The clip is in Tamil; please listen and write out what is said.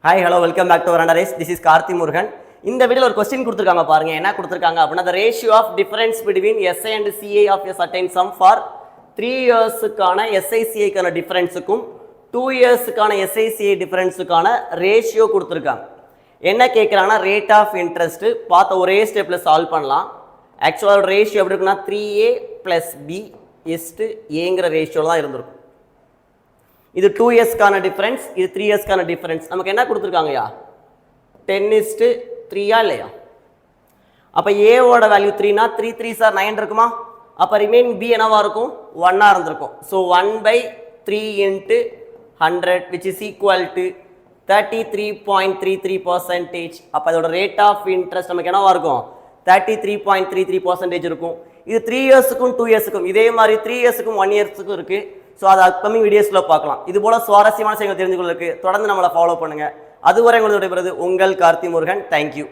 Hi, hello, welcome back to our race. This is Karthi Murugan. இந்த வீடியோல ஒரு क्वेश्चन கொடுத்திருக்காங்க பாருங்க. என்ன கொடுத்திருக்காங்க அப்படினா the ratio of difference between SI and CI of a certain sum for 3 years க்கான SI CI க்கான டிஃபரன்ஸ்க்கும் 2 years க்கான SI CI டிஃபரன்ஸ்க்கான ரேஷியோ கொடுத்திருக்காங்க. என்ன கேக்குறாங்கன்னா ரேட் ஆஃப் இன்ட்ரஸ்ட் பார்த்த ஒரே ஸ்டெப்ல சால்வ் பண்ணலாம். ஆக்சுவலா ரேஷியோ எப்படி இருக்குன்னா 3A + B A ங்கற ரேஷியோல தான் இருந்திருக்கும். இது 2 years கான டிஃபரன்ஸ், இது 3 years கான டிஃபரன்ஸ். நமக்கு என்ன கொடுத்திருக்காங்கயா? 10:3 இல்லையா? அப்ப A ஓட வேல்யூ 3 னா 3 3s are 9 இருக்குமா? அப்ப ரிமைன் B என்னவா இருக்கும்? 1 ஆ இருந்திருக்கும். So 1/3 * 100 which is equal to 33.33%. அப்ப இதோட ரேட் ஆஃப் இன்ட்ரஸ்ட் நமக்கு என்னவா இருக்கும்? 33.33% இருக்கும். இது 3 இயர்ஸ்க்கும் 2 இயர்ஸ்க்கும் இதே மாதிரி 3 இயர்ஸ்க்கும் 1 இயர்ஸ்க்கும் இருக்கு. ஸோ அதை அப்கமிங் வீடியோஸில் பார்க்கலாம். இது போல சுவாரஸ்யமான விஷயங்கள் தெரிஞ்சு கொள்ளுக்கு தொடர்ந்து நம்மளை ஃபாலோ பண்ணுங்க. அதுவரை உங்களுடைய உங்கள் கார்த்தி முருகன். தேங்க்யூ.